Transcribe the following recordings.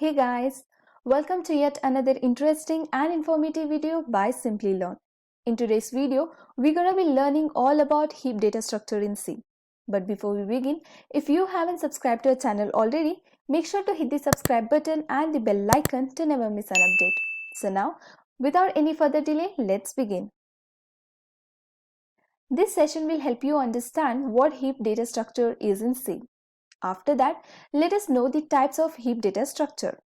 Hey guys, welcome to yet another interesting and informative video by Simplilearn. In today's video, we're gonna be learning all about heap data structure in C. But before we begin, if you haven't subscribed to our channel already, make sure to hit the subscribe button and the bell icon to never miss an update. So now, without any further delay, let's begin. This session will help you understand what heap data structure is in C. After that, let us know the types of heap data structure,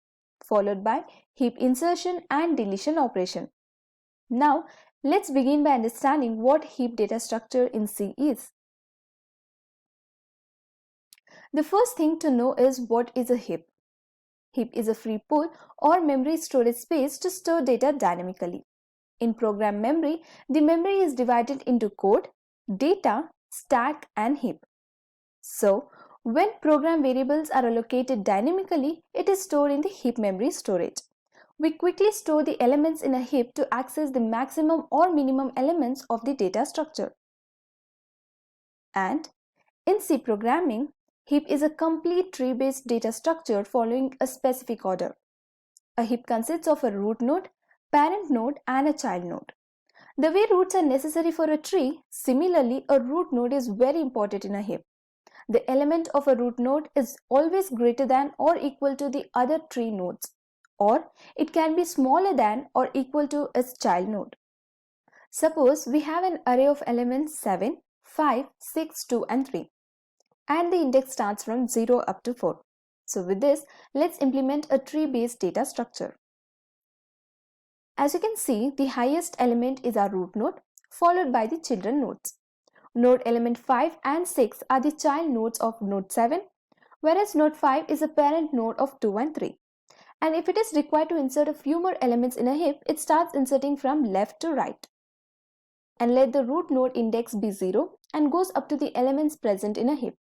followed by heap insertion and deletion operation. Now, let's begin by understanding what heap data structure in C is. The first thing to know is what is a heap. Heap is a free pool or memory storage space to store data dynamically. In program memory, the memory is divided into code, data, stack, and heap. So, when program variables are allocated dynamically, it is stored in the heap memory storage. We quickly store the elements in a heap to access the maximum or minimum elements of the data structure. And in C programming, heap is a complete tree-based data structure following a specific order. A heap consists of a root node, parent node, and a child node. The way roots are necessary for a tree, similarly, a root node is very important in a heap. The element of a root node is always greater than or equal to the other tree nodes, or it can be smaller than or equal to its child node. Suppose we have an array of elements 7, 5, 6, 2 and 3, and the index starts from 0 up to 4. So with this, let's implement a tree-based data structure. As you can see, the highest element is our root node, followed by the children nodes. Node element 5 and 6 are the child nodes of node 7, whereas node 5 is a parent node of 2 and 3. And if it is required to insert a few more elements in a heap, it starts inserting from left to right. And let the root node index be 0 and goes up to the elements present in a heap.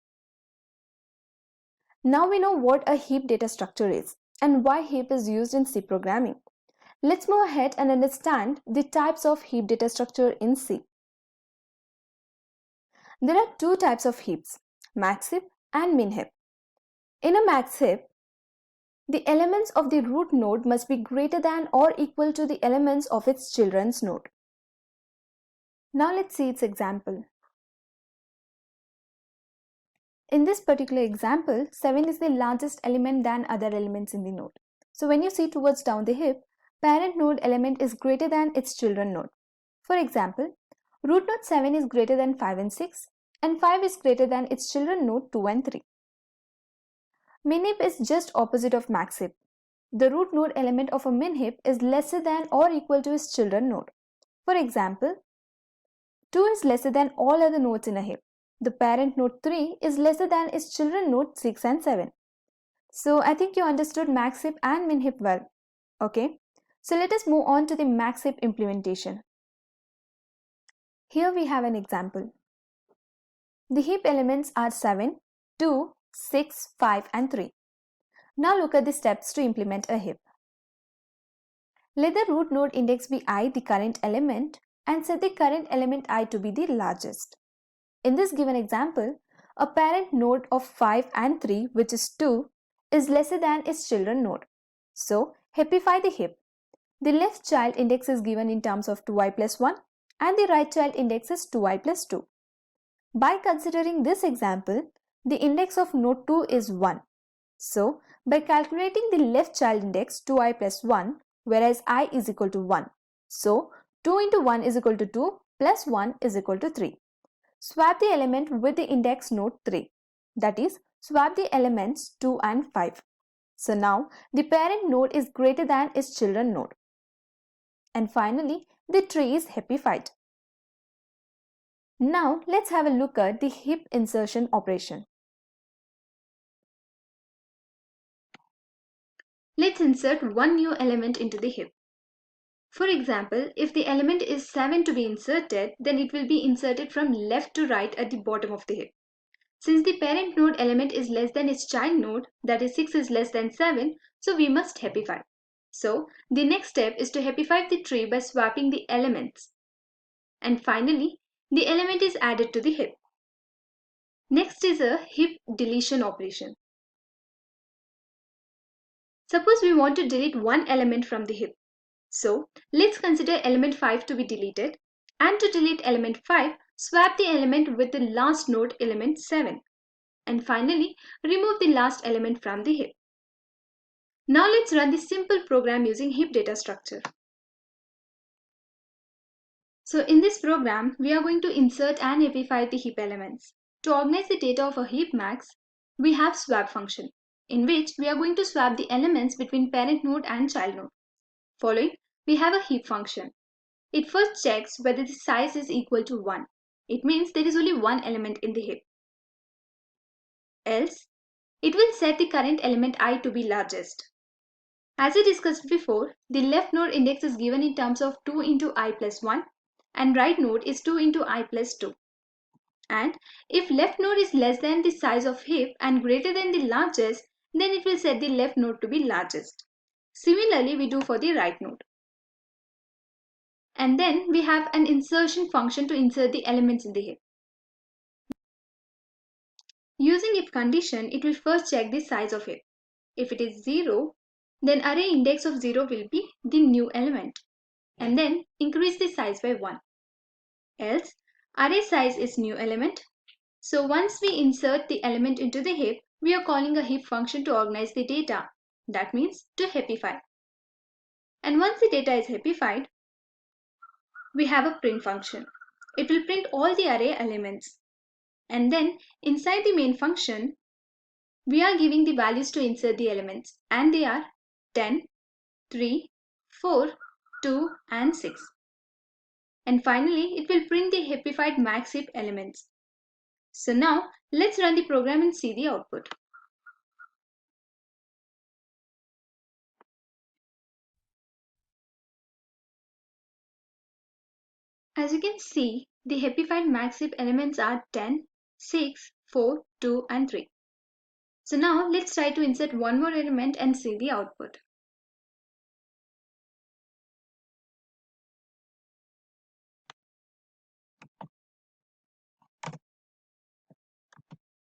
Now we know what a heap data structure is and why heap is used in C programming. Let's move ahead and understand the types of heap data structure in C. There are two types of heaps, max heap and min heap. In a max heap, the elements of the root node must be greater than or equal to the elements of its children's node. Now let's see its example. In this particular example, 7 is the largest element than other elements in the node. So when you see towards down the heap, parent node element is greater than its children node. For example, root node 7 is greater than 5 and 6, and 5 is greater than its children node 2 and 3. Min heap is just opposite of max heap. The root node element of a min heap is lesser than or equal to its children node. For example, 2 is lesser than all other nodes in a heap. The parent node 3 is lesser than its children node 6 and 7. So I think you understood max heap and min heap well. Okay, so let us move on to the max heap implementation. Here we have an example. The heap elements are 7, 2, 6, 5 and 3. Now look at the steps to implement a heap. Let the root node index be I, the current element, and set the current element I to be the largest. In this given example, a parent node of 5 and 3, which is 2, is lesser than its children node. So, heapify the heap. The left child index is given in terms of 2i plus 1 and the right child index is 2i plus 2. By considering this example, the index of node 2 is 1. So, by calculating the left child index 2i plus 1, whereas I is equal to 1. So, 2 into 1 is equal to 2 plus 1 is equal to 3. Swap the element with the index node 3. That is, swap the elements 2 and 5. So now, the parent node is greater than its children node. And finally, the tree is heapified. Now, let's have a look at the heap insertion operation. Let's insert one new element into the heap. For example, if the element is 7 to be inserted, then it will be inserted from left to right at the bottom of the heap. Since the parent node element is less than its child node, that is 6 is less than 7, so we must heapify. So, the next step is to heapify the tree by swapping the elements. And finally, the element is added to the heap. Next is a heap deletion operation. Suppose we want to delete one element from the heap. So let's consider element 5 to be deleted, and to delete element 5, swap the element with the last node element 7, and finally remove the last element from the heap. Now let's run the simple program using heap data structure. So in this program, we are going to insert and heapify the heap elements. To organize the data of a heap max, we have swap function, in which we are going to swap the elements between parent node and child node. Following, we have a heap function. It first checks whether the size is equal to 1. It means there is only one element in the heap. Else, it will set the current element I to be largest. As we discussed before, the left node index is given in terms of 2 into I plus 1 and right node is 2 into I plus 2. And if left node is less than the size of heap and greater than the largest, then it will set the left node to be largest. Similarly, we do for the right node. And then we have an insertion function to insert the elements in the heap. Using if condition, it will first check the size of heap. If it is 0, then array index of 0 will be the new element, and then increase the size by 1. Else, array size is new element. So once we insert the element into the heap, we are calling a heap function to organize the data. That means to heapify. And once the data is heapified, we have a print function. It will print all the array elements. And then inside the main function, we are giving the values to insert the elements, and they are 10, 3, 4, 2 and 6. And finally, it will print the heapified max heap elements. So now let's run the program and see the output. As you can see, the heapified max heap elements are 10, 6, 4, 2 and 3. So now let's try to insert one more element and see the output.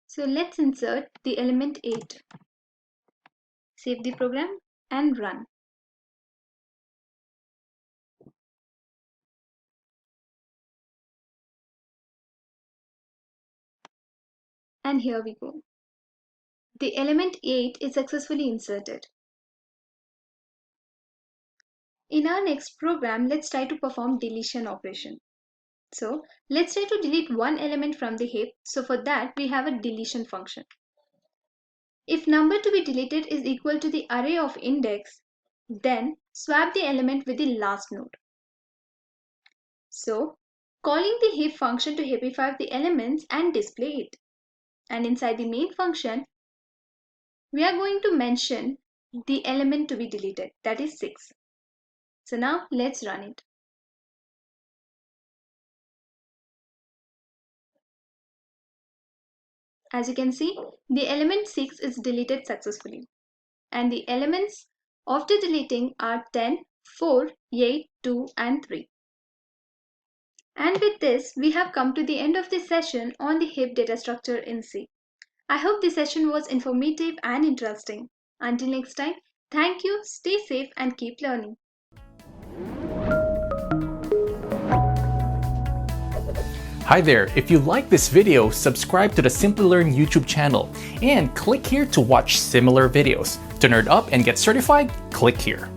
So let's insert the element 8. Save the program and run. And here we go. The element 8 is successfully inserted. In our next program, let's try to perform deletion operation. So let's try to delete one element from the heap. So for that, we have a deletion function. If number to be deleted is equal to the array of index, then swap the element with the last node. So calling the heap function to heapify the elements and display it. And inside the main function, we are going to mention the element to be deleted, that is 6. So now let's run it. As you can see, the element 6 is deleted successfully. And the elements after deleting are 10, 4, 8, 2 and 3. And with this, we have come to the end of this session on the heap data structure in C. I hope this session was informative and interesting. Until next time, thank you, stay safe and keep learning. Hi there, if you like this video, subscribe to the Simplilearn YouTube channel and click here to watch similar videos. To nerd up and get certified, click here.